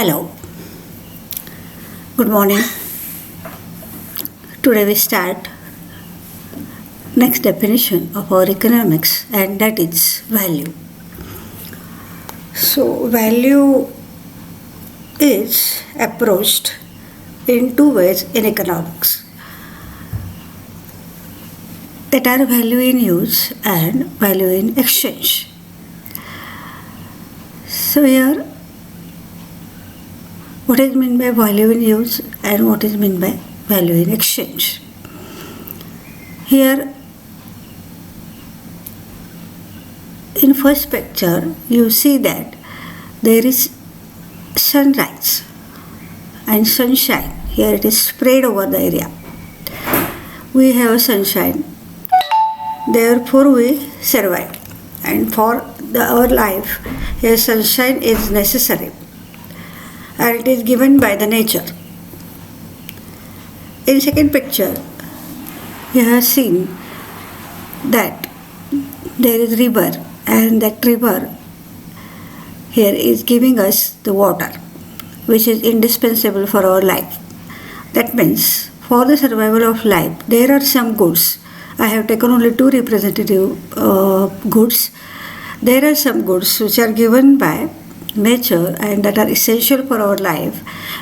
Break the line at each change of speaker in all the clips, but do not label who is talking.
Hello, good morning. Today we start next definition of our economics, and that is value. So value is approached in two ways in economics, that are value in use and value in exchange. So here, what is meant by value in use and what is meant by value in exchange? Here, in first picture, you see that there is sunrise and sunshine. Here it is spread over the area. We have sunshine, therefore we survive. And for our life, here sunshine is necessary, and it is given by the nature. In second picture, you have seen that there is river, and that river here is giving us the water, which is indispensable for our life. That means for the survival of life, there are some goods. I have taken only two representative goods. There are some goods which are given by nature and that are essential for our life,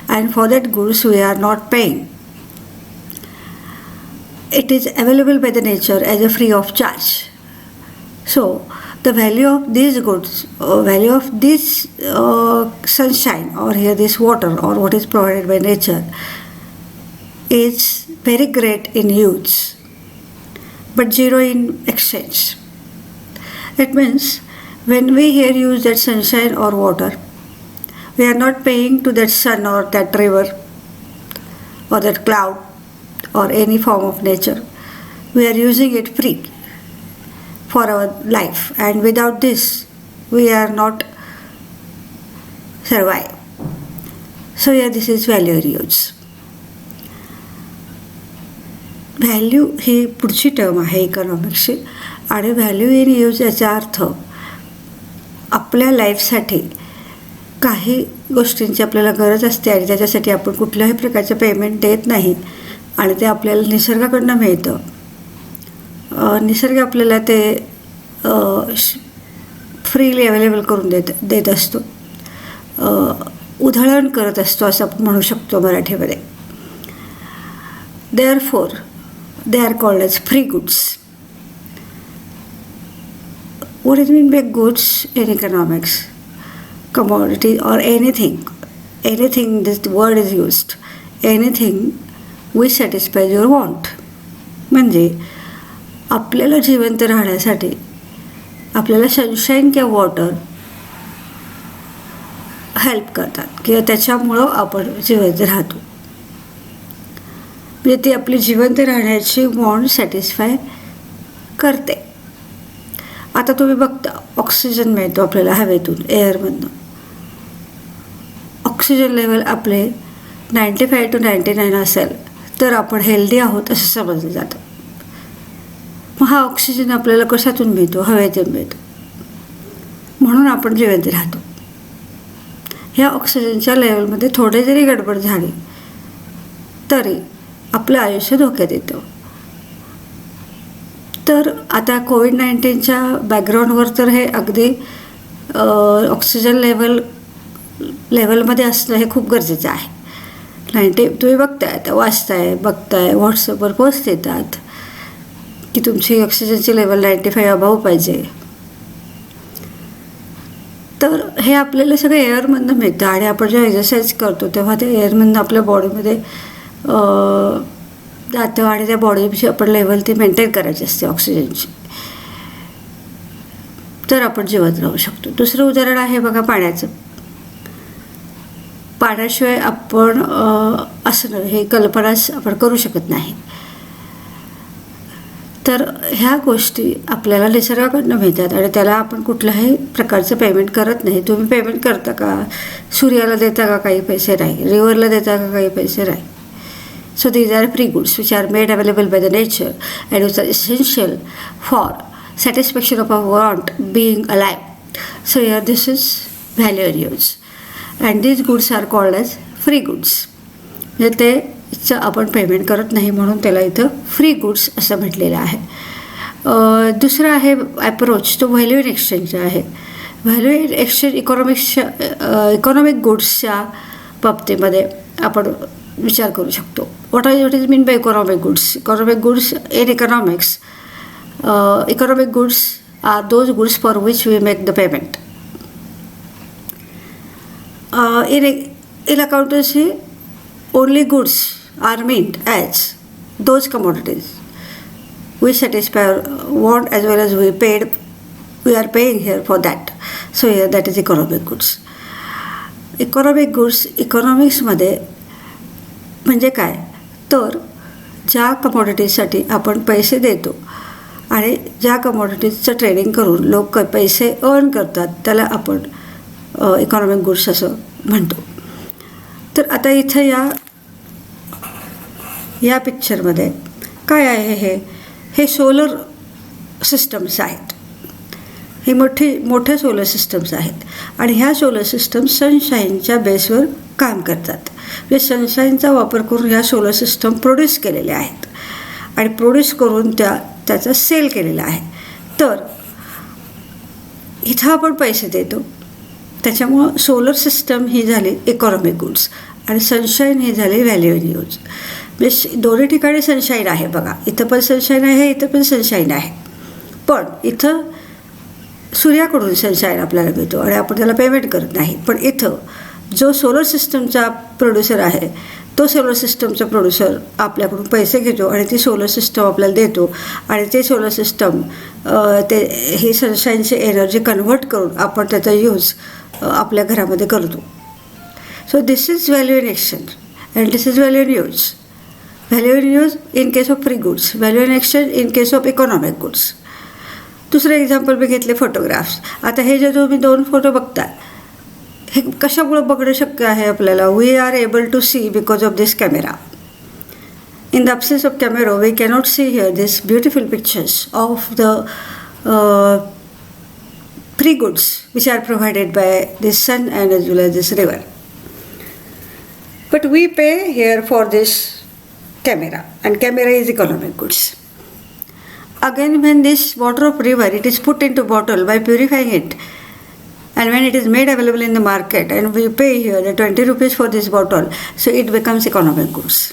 and for that goods we are not paying. It is available by the nature as a free of charge. So the value of these goods, value of this sunshine, or here this water, or what is provided by nature, is very great in use, but zero in exchange. It means when we here use that sunshine or water, we are not paying to that sun or that river or that cloud or any form of nature. We are using it free for our life, and without this we are not survive. So here this is value use. Value ही पुढची term आहे इकॉनॉमिक्सची, आणि value in use याचा अर्थ आपल्या लाईफसाठी काही गोष्टींची आपल्याला गरज असते आणि त्याच्यासाठी आपण कुठल्याही प्रकारचं पेमेंट देत नाही, आणि ते आपल्याला निसर्गाकडनं मिळतं. निसर्ग आपल्याला ते फ्रीली अवेलेबल करून देत असतो, उधळण करत असतो असं आपण म्हणू शकतो मराठीमध्ये. Therefore they are called as free goods. What is meant by goods in economics? Commodity or anything this word is used, anything which satisfies your want. म्हणजे आपल्याला जिवंत राहण्यासाठी आपल्याला सनशाईन किंवा वॉटर हेल्प करतात, किंवा त्याच्यामुळं आपण जिवंत राहतो. म्हणजे ती आपली जिवंत राहण्याची वॉन्ट सॅटिस्फाय करते. आता तुम्ही बघता ऑक्सिजन मिळतो आपल्याला हवेतून, एअरमधनं. ऑक्सिजन लेवल आपले 95 to 99 असेल तर आपण हेल्दी आहोत असं समजलं जातं. मग हा ऑक्सिजन आपल्याला कशातून मिळतो? हवेतून मिळतो, म्हणून आपण जिवंत राहतो. ह्या ऑक्सिजनच्या लेवलमध्ये थोडे जरी गडबड झाली तरी आपलं आयुष्य धोक्यात येतं. तर आता कोविड-19च्या बॅकग्राऊंडवर तर हे अगदी ऑक्सिजन लेवलमध्ये असणं हे खूप गरजेचं आहे. तुम्ही बघताय, आता वाचताय, बघताय, व्हॉट्सअपवर पोस्ट येतात की तुमची ऑक्सिजनची लेवल 95 अबाव पाहिजे. तर हे आपल्याला सगळं एअरमधनं मिळतं, आणि आपण जेव्हा एक्सरसाइज करतो तेव्हा ते एअरमधनं आपल्या बॉडीमध्ये जातं, आणि त्या बॉडीची आपण लेवल ती मेंटेन करायची असते ऑक्सिजनची, तर आपण जिवंत राहू शकतो. दुसरं उदाहरण आहे बघा पाण्याचं. पाण्याशिवाय आपण असणं हे कल्पनाच आपण करू शकत नाही. तर ह्या गोष्टी आपल्याला निसर्गाकडनं मिळतात, आणि त्याला आपण कुठल्याही प्रकारचं पेमेंट करत नाही. तुम्ही पेमेंट करता का? सूर्याला देता का काही पैसे? नाही. रिव्हरला देता का काही पैसे? नाही. So these are free goods which are made available by the nature and which are essential for satisfaction of our want being alive. So here this is value use. And these goods are called as free goods. म्हणजे तेचं आपण payment करत नाही म्हणून त्याला इथं free goods असं म्हटलेलं आहे. दुसरा आहे ॲप्रोच तो व्हॅल्यू इन एक्सचेंज आहे. व्हॅल्यू इन एक्सचेंज इकॉनॉमिक गुड्सच्या बाबतीमध्ये आपण विचार करू शकतो. What is mean by economic goods? Economic goods in economics, economic goods are those goods for which we make the payment. In accountancy, only goods are meant as those commodities we satisfy our want as well as we are paying here for that. So here that is economic goods. Economic goods इकॉनॉमिक्समध्ये म्हणजे काय तर ज्या कमॉडिटीजसाठी आपण पैसे देतो आणि ज्या कमॉडिटीजचं trading करून लोक पैसे अर्न करतात त्याला आपण इकॉनॉमिक गुड्स असं म्हणतो. तर आता इथं या पिक्चरमध्ये काय आहे? हे सोलर सिस्टम्स आहेत. ही मोठे सोलर सिस्टम्स आहेत आणि ह्या सोलर सिस्टम्स सनशाईनच्या बेसवर काम करतात. म्हणजे सनशाईनचा वापर करून ह्या सोलर सिस्टम प्रोड्यूस केलेल्या आहेत आणि प्रोड्यूस करून त्याचा सेल केलेला आहे. तर इथं आपण पैसे देतो, त्याच्यामुळं सोलर सिस्टम ही झाली इकॉनॉमिक गुड्स आणि सनशाईन ही झाली व्हॅल्यू इन यूज. म्हणजे दोन्ही ठिकाणी सनशाईन आहे बघा. इथं पण सनशाईन आहे, इथं पण सनशाईन आहे. पण इथं सूर्याकडून सनशाईन आपल्याला मिळतो आणि आपण त्याला पेमेंट करत नाही. पण इथं जो सोलर सिस्टमचा प्रोड्युसर आहे तो सोलर सिस्टमचा प्रोड्युसर आपल्याकडून पैसे घेतो आणि ती सोलर सिस्टम आपल्याला देतो आणि ते सोलर सिस्टम ही सनशाईनची एनर्जी कन्व्हर्ट करून आपण त्याचा यूज आपल्या घरामध्ये करतो. So this is value in exchange and this is value in use. Value in use in case of free goods, value in exchange in case of economic goods. दुसरं example मी घेतले photographs. आता हे जे तुम्ही 2 photo बघता हे कशामुळं बघणं शक्य आहे आपल्याला? We are able to see because of this camera. In the absence of camera we cannot see here this beautiful pictures of the free goods which are provided by the sun and as well as this river. But we pay here for this camera and camera is economic goods. Again, when this water of river it is put into bottle by purifying it and when it is made available in the market and we pay here the 20 rupees for this bottle, so it becomes economic goods.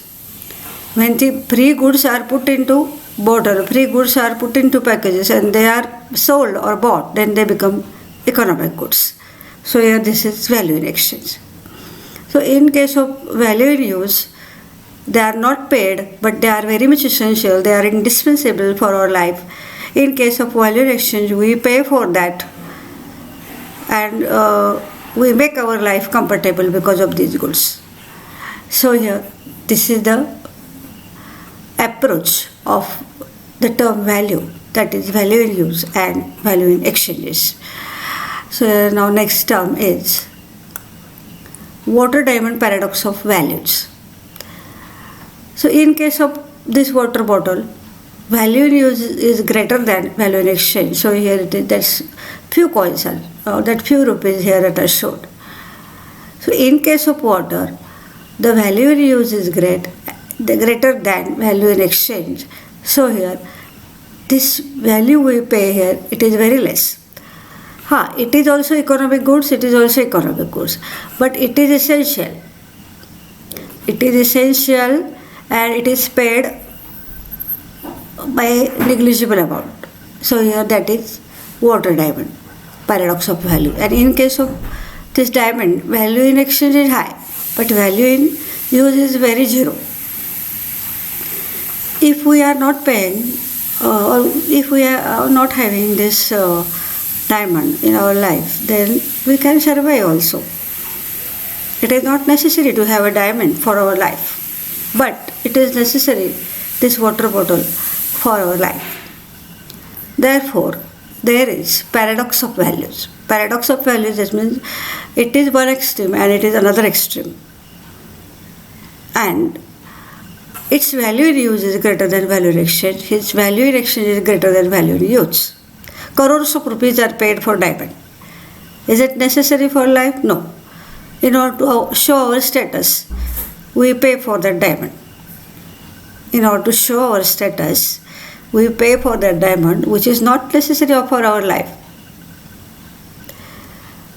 When the free goods are put into bottle, free goods are put into packages and they are sold or bought, then they become economic goods. So here this is value in exchange. So in case of value in use, they are not paid but they are very much essential, they are indispensable for our life. In case of value in exchange, we pay for that and we make our life comfortable because of these goods. So here this is the approach of the term value, that is value in use and value in exchanges. So now next term is water diamond paradox of values. So in case of this water bottle, value in use is greater than value in exchange. So here there's few coins are that few rupees here that are showed. So in case of water, the value in use is greater than value in exchange. So here this value we pay here, it is very less. It is also economic goods, it is also economic goods, but it is essential. It is essential and it is paid by negligible amount. So here that is water diamond paradox of value. And in case of this diamond, value in exchange is high, but value in use is very zero. If we are not paying or if we are not having this diamond in our life, then we can survive also. It is not necessary to have a diamond for our life, but it is necessary this water bottle for our life. Therefore, there is paradox of values. Paradox of values, that means it is one extreme and it is another extreme. And its value in use is greater than value in exchange. Its value in exchange is greater than value in use. Crores of rupees are paid for diamond. Is it necessary for life? No. In order to show our status, we pay for that diamond. In order to show our status, we pay for that diamond, which is not necessary for our life.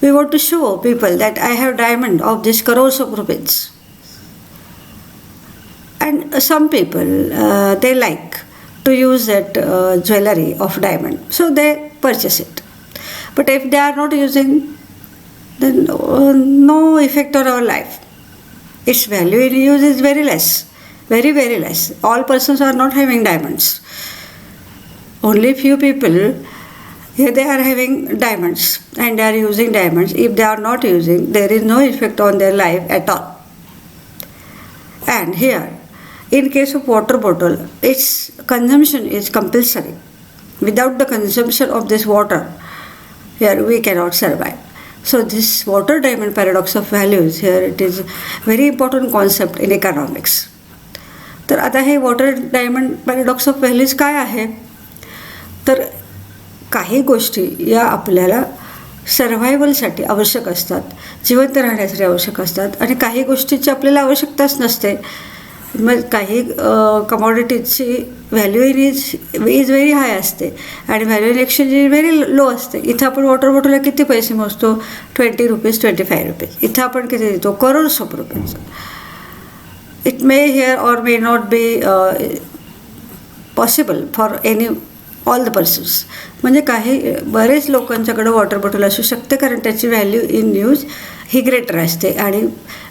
We want to show people that I have diamond of this crores of rupees. And some people, they like to use that jewelry of diamond, so they purchase it. But if they are not using, then no effect on our life. Its value in use is very less, very, very less. All persons are not having diamonds. Only few people, here they are having diamonds and they are using diamonds. If they are not using, there is no effect on their life at all. And here, in case of water bottle, its consumption is compulsory. Without the consumption of this water, here we cannot survive. So this water diamond paradox of values, here it is very important concept in economics. तर आता हे water diamond paradox of values काय आहे? तर काही गोष्टी या आपल्याला सर्व्हायवलसाठी आवश्यक असतात, जिवंत राहण्यासाठी आवश्यक असतात, आणि काही गोष्टीची आपल्याला आवश्यकताच नसते. मग काही कमॉडिटीजची value in is very high असते आणि value in exchange is very low असते. इथं आपण वॉटर बॉटलला किती पैसे मोजतो? 20 रुपीज, 25 रुपीज. इथं आपण किती देतो? Crores of rupees. It may here or may not be possible for any all the persons. म्हणजे काही बरेच लोकांच्याकडं वॉटर बॉटल असू शकते, कारण त्याची value in use he greater असते आणि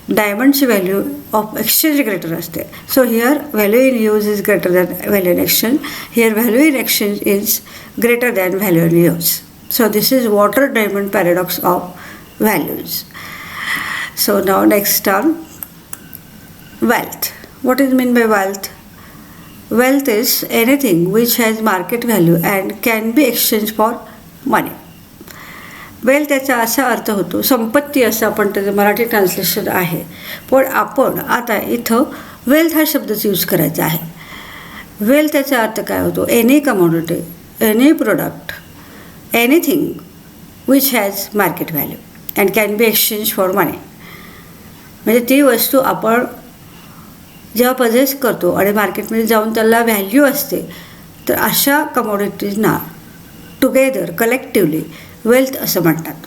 डायमंडची व्हॅल्यू ऑफ एक्सचेंज ग्रेटर असते. So here value in use is greater than value in exchange. Here value in exchange is greater than value in use. So this is water diamond paradox of values. So now next term, wealth. What is meant by wealth? Wealth is anything which has market value and can be exchanged for money. Wealth त्याचा असा अर्थ होतो संपत्ती, असं आपण त्याचं Marathi translation आहे. पण आपण आता इथं वेल्थ हा शब्दच यूज करायचा आहे. वेल्थ त्याचा अर्थ काय होतो? Any commodity, any product, anything which has market value and can be exchange for money. म्हणजे ती वस्तू आपण जेव्हा पजेस करतो आणि मार्केटमध्ये जाऊन त्याला व्हॅल्यू असते, तर अशा कमोडिटीजना टुगेदर कलेक्टिवली वेल्थ असं म्हणतात.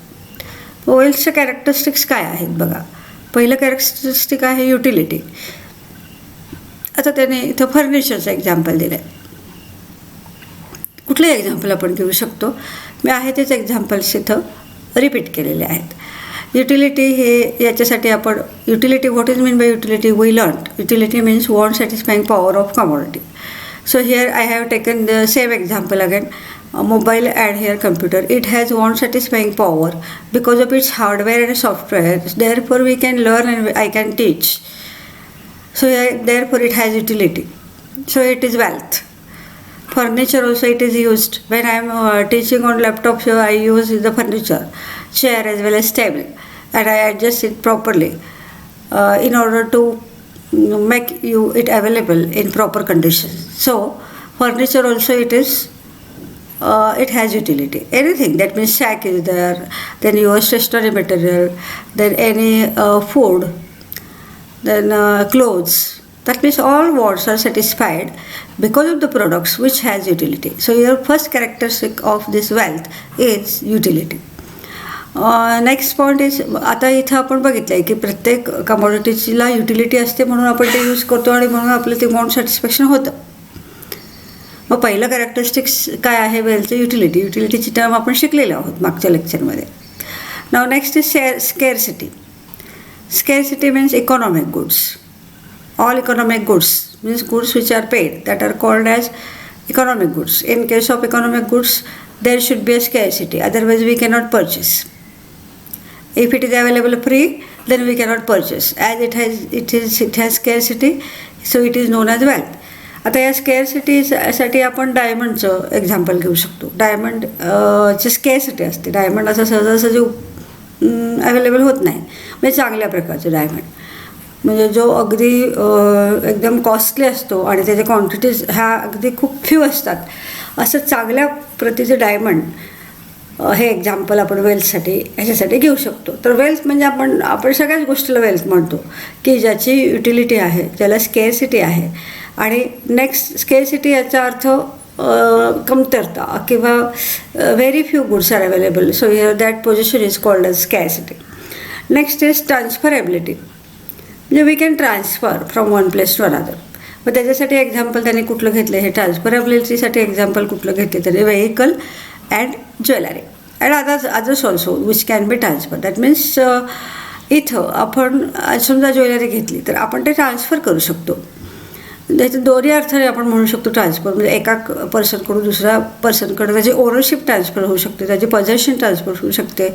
वेल्थचे कॅरेक्टरिस्टिक्स काय आहेत बघा. पहिलं कॅरेक्टरिस्टिक आहे युटिलिटी. आता त्याने इथं फर्निचरचं एक्झाम्पल दिलं आहे. कुठलंही एक्झाम्पल आपण घेऊ शकतो. मी आहे तेच एक्झाम्पल्स इथं रिपीट केलेले आहेत. युटिलिटी हे याच्यासाठी आपण utility, what is mean by utility? We learn utility means want satisfying power of commodity. So here I have taken the same example again, mobile and here computer. It has want satisfying power because of its hardware and software. Therefore we can learn and I can teach. So therefore it has utility. So it is wealth. Furniture also it is used. When I am teaching on laptop, so I use the furniture, chair as well as table, and I adjust it properly in order to make you it available in proper conditions. So furniture also it is it has utility. Anything that means sack is there, then your stationery material, then any food, then clothes. That means all wants are satisfied because of the products which has utility. So your first characteristic of this wealth is utility. Next point is, आता इथं आपण बघितलं आहे की प्रत्येक कमोडिटीला utility असते म्हणून आपण ते यूज करतो आणि म्हणून आपलं ते वॉन्ट सॅटिस्फॅक्शन होतं. मग पहिलं कॅरेक्टरिस्टिक्स काय आहे वेल्थचं? युटिलिटी. युटिलिटीची टर्म आपण शिकलेलो आहोत मागच्या लेक्चरमध्ये. Now next is scarcity. Scarcity means economic goods. All economic goods means goods which are paid that are called as economic goods. In case of economic goods, there should be a scarcity, otherwise we cannot purchase. If it is available free, then we cannot purchase. As it has scarcity, so it is known as wealth. आता या स्केअरसिटीसाठी आपण डायमंडचं example घेऊ शकतो. डायमंडची स्केअरसिटी असते. Diamond असं सहजासहजी available होत नाही. म्हणजे चांगल्या प्रकारचं डायमंड, म्हणजे जो अगदी एकदम कॉस्टली असतो आणि त्याच्या क्वांटिटीज ह्या अगदी खूप फ्यू असतात, असं चांगल्या प्रतीचे डायमंड हे एक्झाम्पल आपण वेल्थसाठी ह्याच्यासाठी घेऊ शकतो. तर वेल्थ म्हणजे आपण सगळ्याच गोष्टीला वेल्थ म्हणतो की ज्याची युटिलिटी आहे, ज्याला स्केअरसिटी आहे. आणि नेक्स्ट स्केअरसिटी याचा अर्थ कमतरता किंवा very few goods are available. So here that position is called as scarcity. Next is transferability, म्हणजे we can transfer from one place to another. मग त्याच्यासाठी एक्झाम्पल त्याने कुठलं घेतलं, हे ट्रान्सफरेबिलिटीसाठी एक्झाम्पल कुठलं घेतले त्याने, vehicle and jewellery and others also which can be transfer. That means इथं आपण समजा ज्वेलरी घेतली तर आपण ते ट्रान्सफर करू शकतो. त्याच्या दोन्ही अर्थाने आपण म्हणू शकतो ट्रान्सफर, म्हणजे एका पर्सनकडून दुसऱ्या पर्सनकडे त्याची ओनरशिप ट्रान्सफर होऊ शकते, त्याची पोझेशन ट्रान्सफर होऊ शकते,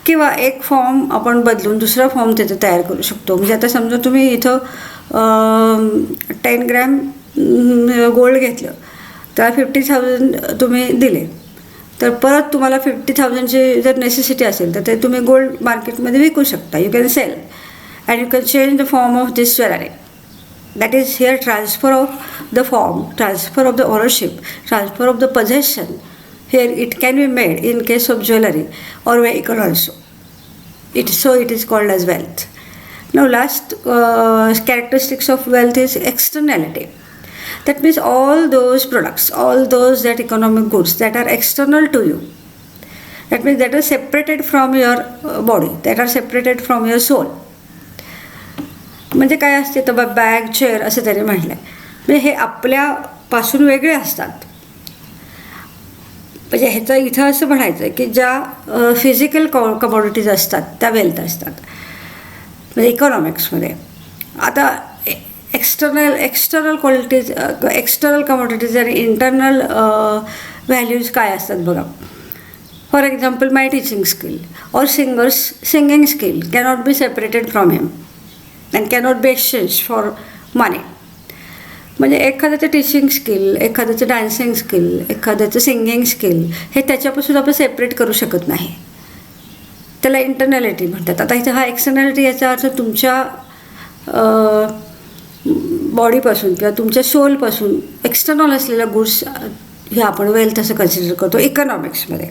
किंवा एक फॉर्म आपण बदलून दुसरा फॉर्म त्याचा तयार करू शकतो. म्हणजे आता समजा तुम्ही इथं 10 ग्रॅम गोल्ड घेतलं, तर 50,000 तुम्ही दिले, तर परत तुम्हाला 50,000ची जर नेसेसिटी असेल तर ते तुम्ही गोल्ड मार्केटमध्ये विकू शकता. You can sell and you can change the form of this jewellery. That is here transfer of the form, transfer of the ownership, transfer of the possession. Here it can be made in case of jewelry or vehicle also. So it is called as wealth. Now last characteristics of wealth is externality. That means all those products, all those that economic goods that are external to you. That means that are separated from your body, that are separated from your soul. म्हणजे काय असते तर bag, chair असं त्याने म्हटलं आहे. म्हणजे हे आपल्यापासून वेगळे असतात. म्हणजे ह्याचं इथं असं म्हणायचं आहे की ज्या फिजिकल कमॉडिटीज असतात त्या वेल्थ असतात म्हणजे इकॉनॉमिक्समध्ये. आता एक्सटर्नल क्वालिटीज, एक्सटर्नल कमॉडिटीज आणि इंटरनल व्हॅल्यूज काय असतात बघा. For example my teaching skill or singing skill cannot be separated from him and cannot be exchange for money. म्हणजे एखाद्याचं टीचिंग स्किल, एखाद्याचं डान्सिंग स्किल, एखाद्याचं सिंगिंग स्किल हे त्याच्यापासून आपण सेपरेट करू शकत नाही. त्याला इंटरनॅलिटी म्हणतात. आता इथं हा एक्सटर्नॅलिटी याचा अर्थ तुमच्या बॉडीपासून किंवा तुमच्या सोलपासून एक्सटर्नल असलेल्या गुड्स हे आपण वेल्थ असं कन्सिडर करतो इकॉनॉमिक्समध्ये.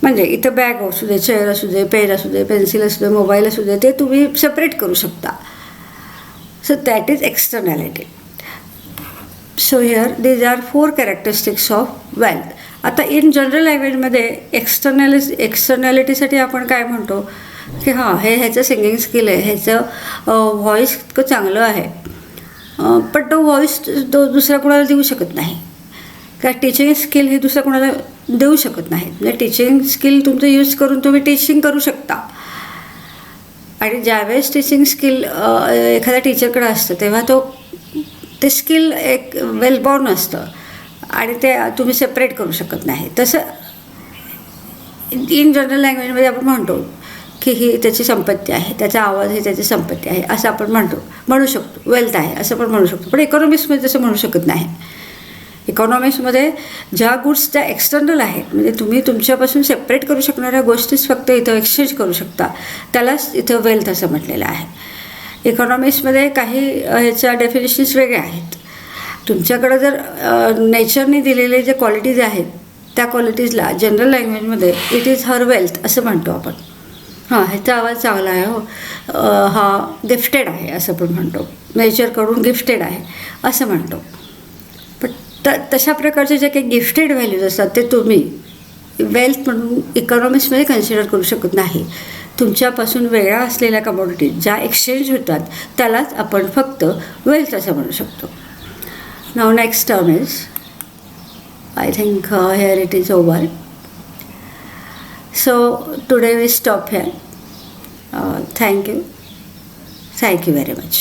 म्हणजे इथं बॅग असू दे, चेअर असू दे, पेन असू दे, पेन्सिल असू दे, मोबाईल असू दे, ते तुम्ही सेपरेट करू शकता. So that is externality. So here these are 4 characteristics of wealth. आता इन जनरल लँग्वेजमध्ये एक्सटर्नॅलिटीसाठी आपण काय म्हणतो की हां ह्याचं सिंगिंग स्किल आहे, ह्याचं व्हॉईस इतकं चांगलं आहे, पण तो व्हॉईस दुसऱ्या कोणाला देऊ शकत नाही. का टीचिंग स्किल हे दुसऱ्या कोणाला देऊ शकत नाही. म्हणजे टीचिंग स्किल तुमचं यूज करून तुम्ही टीचिंग करू शकता. आणि ज्यावेळेस टीचिंग स्किल एखाद्या टीचरकडे असतं तेव्हा ते स्किल एक वेल बॉर्न असतं आणि ते तुम्ही सेपरेट करू शकत नाही. तसं इन जनरल लँग्वेजमध्ये आपण म्हणतो की ही त्याची संपत्ती आहे, त्याचा आवाज ही त्याची संपत्ती आहे असं आपण म्हणू शकतो. वेल्थ आहे असं पण म्हणू शकतो. पण इकॉनॉमिक्समध्ये तसं म्हणू शकत नाही. इकॉनॉमिक्समध्ये ज्या गुड्स त्या एक्सटर्नल आहेत म्हणजे तुम्ही तुमच्यापासून सेपरेट करू शकणाऱ्या गोष्टीच फक्त इथं एक्सचेंज करू शकता, त्यालाच इथं वेल्थ असं म्हटलेलं आहे. इकॉनॉमिक्समध्ये काही ह्याच्या डेफिनेशन्स वेगळ्या आहेत. तुमच्याकडं जर नेचरने दिलेले जे क्वालिटीज आहेत त्या क्वालिटीजला जनरल लँग्वेजमध्ये इट इज हर वेल्थ असं म्हणतो आपण. हां ह्याचा आवाज चांगला आहे, हो हा गिफ्टेड आहे असं पण म्हणतो, नेचरकडून गिफ्टेड आहे असं म्हणतो. तशा प्रकारचे जे काही गिफ्टेड व्हॅल्यूज असतात ते तुम्ही वेल्थ म्हणून इकॉनॉमिक्समध्ये कन्सिडर करू शकत नाही. तुमच्यापासून वेगळ्या असलेल्या कमोडिटीज ज्या एक्सचेंज होतात त्यालाच आपण फक्त वेल्थ असं म्हणू शकतो. Now next term is I think here it is over. So today we stop here. Thank you very much.